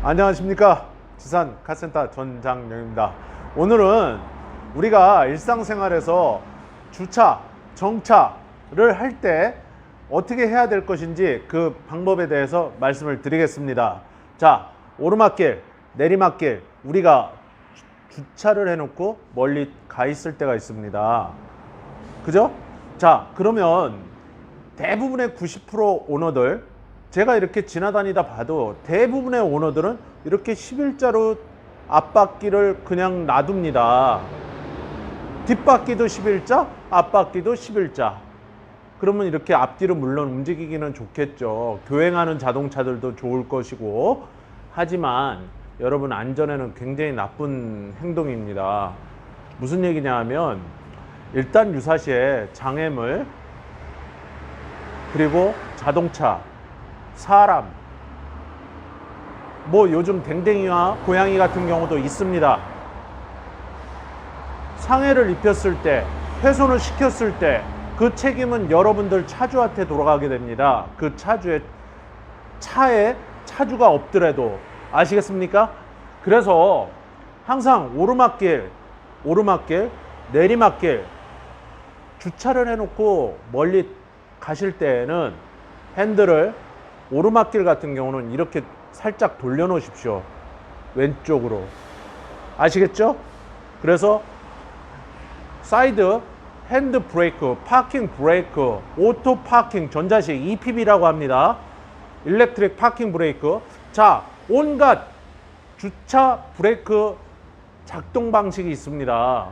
안녕하십니까, 지산 카센터 전장영입니다. 오늘은 우리가 일상생활에서 주차, 정차를 할 때 어떻게 해야 될 것인지 그 방법에 대해서 말씀을 드리겠습니다. 자, 오르막길, 내리막길, 우리가 주차를 해놓고 멀리 가 있을 때가 있습니다. 그죠? 자, 그러면 대부분의 90% 오너들, 제가 이렇게 지나다니다 봐도 대부분의 오너들은 이렇게 11자로 앞바퀴를 그냥 놔둡니다. 뒷바퀴도 11자, 앞바퀴도 11자. 그러면 이렇게 앞뒤로 물론 움직이기는 좋겠죠. 교행하는 자동차들도 좋을 것이고. 하지만 여러분, 안전에는 굉장히 나쁜 행동입니다. 무슨 얘기냐 하면, 일단 유사시에 장애물, 그리고 자동차, 사람, 뭐 요즘 댕댕이와 고양이 같은 경우도 있습니다. 상해를 입혔을 때, 훼손을 시켰을 때 그 책임은 여러분들 차주한테 돌아가게 됩니다. 그 차에 차주가 없더라도. 아시겠습니까? 그래서 항상 오르막길, 내리막길 주차를 해놓고 멀리 가실 때에는 핸들을, 오르막길 같은 경우는 이렇게 살짝 돌려 놓으십시오. 왼쪽으로. 아시겠죠? 그래서 사이드 핸드 브레이크, 파킹 브레이크, 오토 파킹, 전자식 EPB라고 합니다. 일렉트릭 파킹 브레이크. 자, 온갖 주차 브레이크 작동 방식이 있습니다.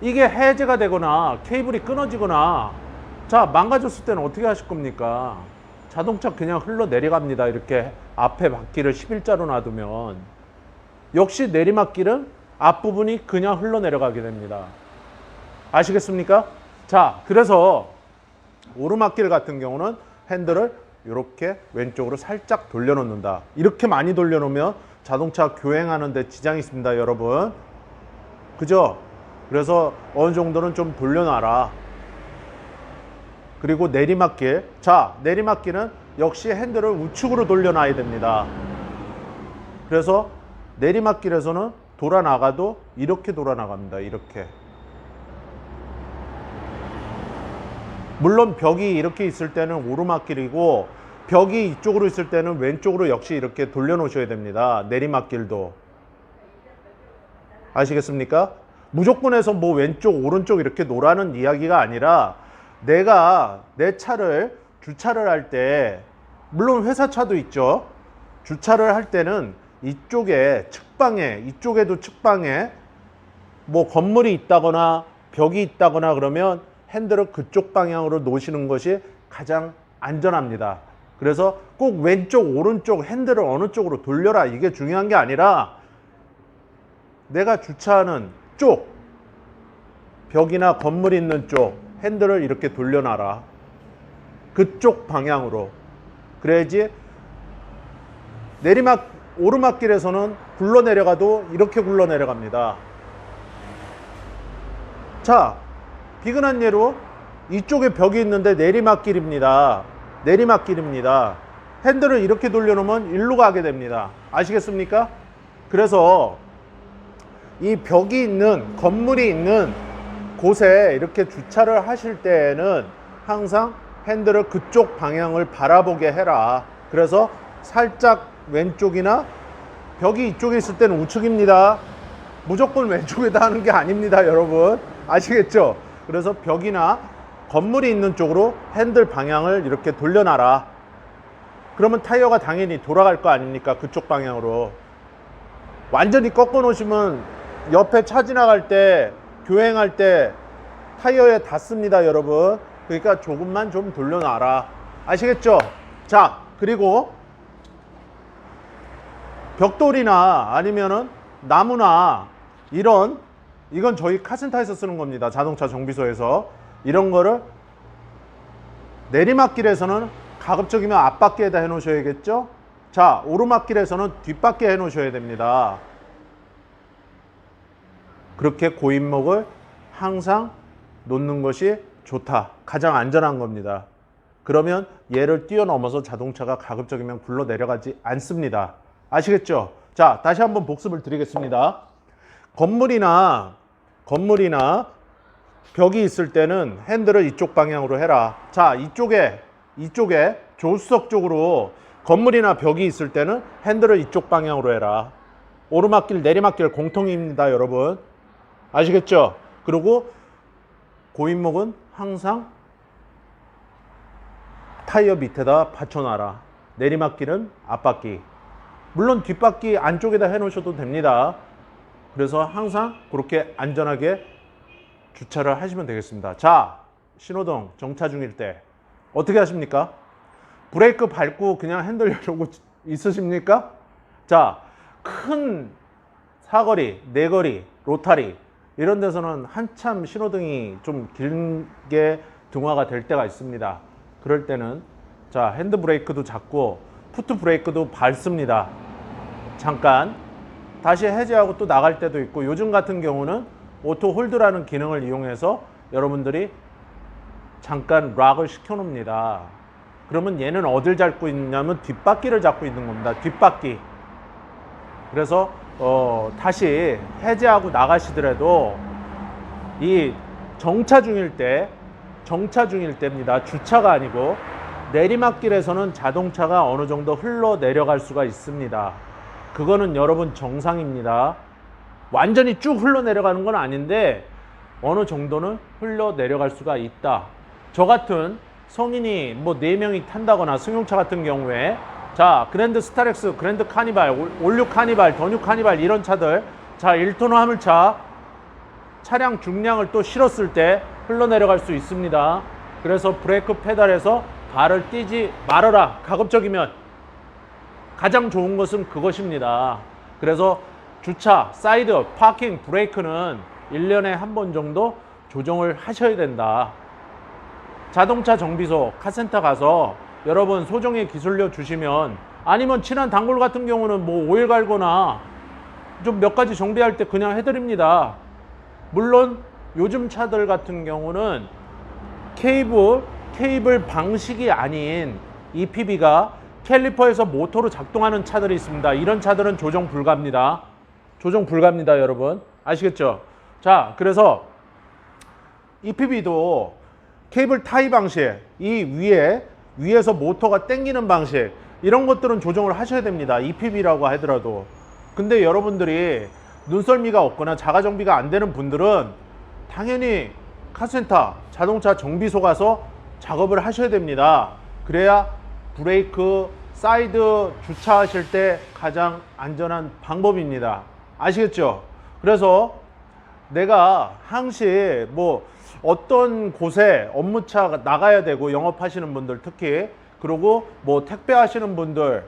이게 해제가 되거나 케이블이 끊어지거나, 자, 망가졌을 때는 어떻게 하실 겁니까? 자동차 그냥 흘러 내려갑니다. 이렇게 앞에 바퀴를 11자로 놔두면. 역시 내리막길은 앞부분이 그냥 흘러 내려가게 됩니다. 아시겠습니까? 자, 그래서 오르막길 같은 경우는 핸들을 이렇게 왼쪽으로 살짝 돌려놓는다. 이렇게 많이 돌려놓으면 자동차 교행하는 데 지장이 있습니다, 여러분. 그죠? 그래서 어느 정도는 좀 돌려놔라. 그리고 내리막길. 자, 내리막길은 역시 핸들을 우측으로 돌려놔야 됩니다. 그래서 내리막길에서는 돌아 나가도 이렇게 돌아 나갑니다. 이렇게. 물론 벽이 이렇게 있을 때는 오르막길이고, 벽이 이쪽으로 있을 때는 왼쪽으로 역시 이렇게 돌려 놓으셔야 됩니다. 내리막길도. 아시겠습니까? 무조건 해서 뭐 왼쪽 오른쪽 이렇게 놓으라는 이야기가 아니라, 내가 내 차를 주차를 할 때, 물론 회사차도 있죠. 주차를 할 때는 이쪽에 측방에, 이쪽에도 측방에 뭐 건물이 있다거나 벽이 있다거나 그러면 핸들을 그쪽 방향으로 놓으시는 것이 가장 안전합니다. 그래서 꼭 왼쪽 오른쪽 핸들을 어느 쪽으로 돌려라, 이게 중요한 게 아니라, 내가 주차하는 쪽, 벽이나 건물이 있는 쪽 핸들을 이렇게 돌려놔라. 그쪽 방향으로. 그래야지 오르막길에서는 굴러 내려가도 이렇게 굴러 내려갑니다. 자, 비근한 예로 이쪽에 벽이 있는데 내리막길입니다. 핸들을 이렇게 돌려놓으면 일로 가게 됩니다. 아시겠습니까? 그래서 이 벽이 있는, 건물이 있는 곳에 이렇게 주차를 하실 때에는 항상 핸들을 그쪽 방향을 바라보게 해라. 그래서 살짝 왼쪽이나, 벽이 이쪽에 있을 때는 우측입니다. 무조건 왼쪽에다 하는 게 아닙니다, 여러분. 아시겠죠? 그래서 벽이나 건물이 있는 쪽으로 핸들 방향을 이렇게 돌려놔라. 그러면 타이어가 당연히 돌아갈 거 아닙니까? 그쪽 방향으로. 완전히 꺾어 놓으시면 옆에 차 지나갈 때, 교행할 때 타이어에 닿습니다, 여러분. 그러니까 조금만 좀 돌려놔라. 아시겠죠? 자, 그리고 벽돌이나 아니면은 나무나 이건 저희 카센터에서 쓰는 겁니다. 자동차 정비소에서. 이런 거를 내리막길에서는 가급적이면 앞바퀴에다 해 놓으셔야겠죠? 자, 오르막길에서는 뒷바퀴에 해 놓으셔야 됩니다. 그렇게 고인목을 항상 놓는 것이 좋다. 가장 안전한 겁니다. 그러면 얘를 뛰어넘어서 자동차가 가급적이면 굴러 내려가지 않습니다. 아시겠죠? 자, 다시 한번 복습을 드리겠습니다. 건물이나 벽이 있을 때는 핸들을 이쪽 방향으로 해라. 자, 이쪽에 조수석 쪽으로 건물이나 벽이 있을 때는 핸들을 이쪽 방향으로 해라. 오르막길, 내리막길 공통입니다, 여러분. 아시겠죠? 그리고 고인목은 항상 타이어 밑에다 받쳐놔라. 내리막길은 앞바퀴. 물론 뒷바퀴 안쪽에다 해놓으셔도 됩니다. 그래서 항상 그렇게 안전하게 주차를 하시면 되겠습니다. 자, 신호등 정차 중일 때 어떻게 하십니까? 브레이크 밟고 그냥 핸들 열고 있으십니까? 자, 큰 사거리, 네거리, 로타리 이런 데서는 한참 신호등이 좀 길게 등화가 될 때가 있습니다. 그럴 때는 자, 핸드 브레이크도 잡고 푸트 브레이크도 밟습니다. 잠깐 다시 해제하고 또 나갈 때도 있고, 요즘 같은 경우는 오토 홀드라는 기능을 이용해서 여러분들이 잠깐 락을 시켜 놓습니다. 그러면 얘는 어딜 잡고 있냐면 뒷바퀴를 잡고 있는 겁니다. 뒷바퀴. 그래서 다시 해제하고 나가시더라도 이 정차 중일 때입니다. 주차가 아니고 내리막길에서는 자동차가 어느 정도 흘러 내려갈 수가 있습니다. 그거는 여러분 정상입니다. 완전히 쭉 흘러 내려가는 건 아닌데 어느 정도는 흘러 내려갈 수가 있다. 저 같은 성인이 뭐 4명이 탄다거나 승용차 같은 경우에 자, 그랜드 스타렉스, 그랜드 카니발, 올류 카니발, 더뉴 카니발 이런 차들, 자, 1톤 화물차 차량 중량을 또 실었을 때 흘러내려갈 수 있습니다. 그래서 브레이크 페달에서 발을 띄지 말아라. 가급적이면 가장 좋은 것은 그것입니다. 그래서 주차, 사이드, 파킹, 브레이크는 1년에 한 번 정도 조정을 하셔야 된다. 자동차 정비소, 카센터 가서 여러분 소정의 기술료 주시면, 아니면 친한 단골 같은 경우는 뭐 오일 갈거나 좀 몇 가지 정비할 때 그냥 해드립니다. 물론 요즘 차들 같은 경우는 케이블 방식이 아닌 EPB가 캘리퍼에서 모터로 작동하는 차들이 있습니다. 이런 차들은 조정 불가입니다. 조정 불가입니다, 여러분. 아시겠죠? 자, 그래서 EPB도 케이블 타이 방식, 이 위에서 모터가 당기는 방식, 이런 것들은 조정을 하셔야 됩니다. EPB라고 하더라도. 근데 여러분들이 눈썰미가 없거나 자가 정비가 안 되는 분들은 당연히 카센터, 자동차 정비소 가서 작업을 하셔야 됩니다. 그래야 브레이크, 사이드 주차하실 때 가장 안전한 방법입니다. 아시겠죠? 그래서 내가 항시 뭐 어떤 곳에 업무차 나가야 되고, 영업하시는 분들 특히, 그리고 뭐 택배 하시는 분들,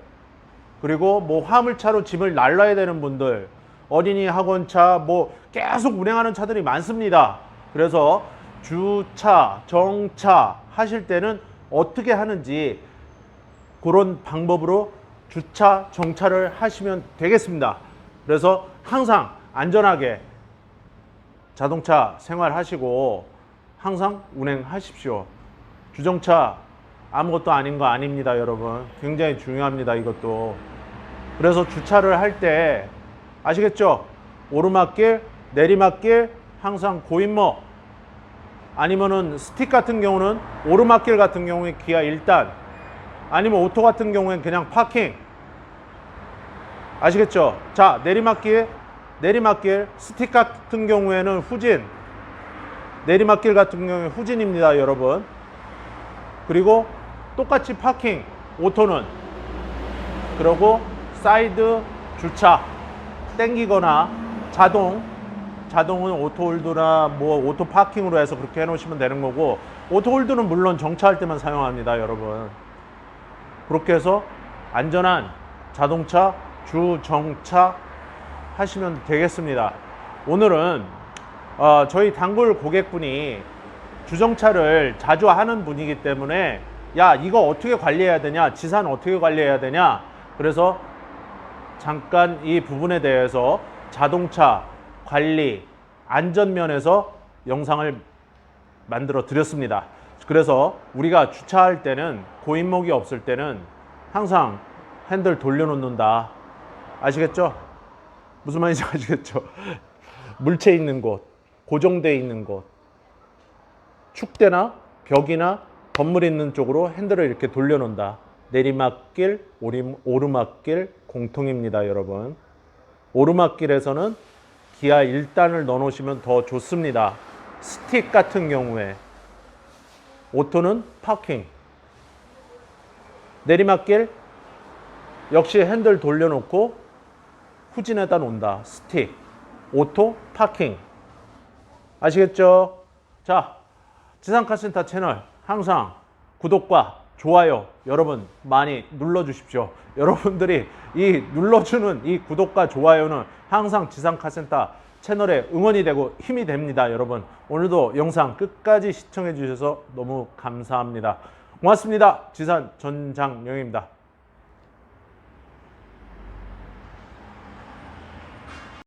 그리고 뭐 화물차로 짐을 날라야 되는 분들, 어린이 학원차 뭐 계속 운행하는 차들이 많습니다. 그래서 주차, 정차 하실 때는 어떻게 하는지 그런 방법으로 주차, 정차를 하시면 되겠습니다. 그래서 항상 안전하게 자동차 생활하시고 항상 운행하십시오. 주정차 아무것도 아닌 거 아닙니다, 여러분. 굉장히 중요합니다, 이것도. 그래서 주차를 할 때 아시겠죠? 오르막길, 내리막길 항상 고인목, 아니면은 스틱 같은 경우는 오르막길 같은 경우에 기아 1단, 아니면 오토 같은 경우엔 그냥 파킹. 아시겠죠? 자, 내리막길 스틱 같은 경우에는 후진, 내리막길 같은 경우에 후진입니다, 여러분. 그리고 똑같이 파킹, 오토는. 그리고 사이드 주차 땡기거나 자동은 오토홀드나 뭐 오토 파킹으로 해서 그렇게 해놓으시면 되는 거고, 오토홀드는 물론 정차할 때만 사용합니다, 여러분. 그렇게 해서 안전한 자동차 주정차 하시면 되겠습니다. 오늘은 저희 단골 고객분이 주정차를 자주 하는 분이기 때문에, 야, 이거 어떻게 관리해야 되냐, 지산 어떻게 관리해야 되냐, 그래서 잠깐 이 부분에 대해서 자동차 관리 안전면에서 영상을 만들어 드렸습니다. 그래서 우리가 주차할 때는, 고인목이 없을 때는 항상 핸들 돌려놓는다. 아시겠죠? 무슨 말인지 아시겠죠? 물체 있는 곳, 고정되어 있는 곳, 축대나 벽이나 건물 있는 쪽으로 핸들을 이렇게 돌려놓는다. 내리막길, 오르막길 공통입니다, 여러분. 오르막길에서는 기아 1단을 넣어놓으시면 더 좋습니다. 스틱 같은 경우에. 오토는 파킹. 내리막길 역시 핸들 돌려놓고 후진에다 놓는다. 스틱. 오토, 파킹. 아시겠죠? 자, 지상카센터 채널 항상 구독과 좋아요 여러분 많이 눌러주십시오. 여러분들이 이 눌러주는 이 구독과 좋아요는 항상 지상카센터 채널에 응원이 되고 힘이 됩니다. 여러분 오늘도 영상 끝까지 시청해 주셔서 너무 감사합니다. 고맙습니다. 지산 전장영입니다.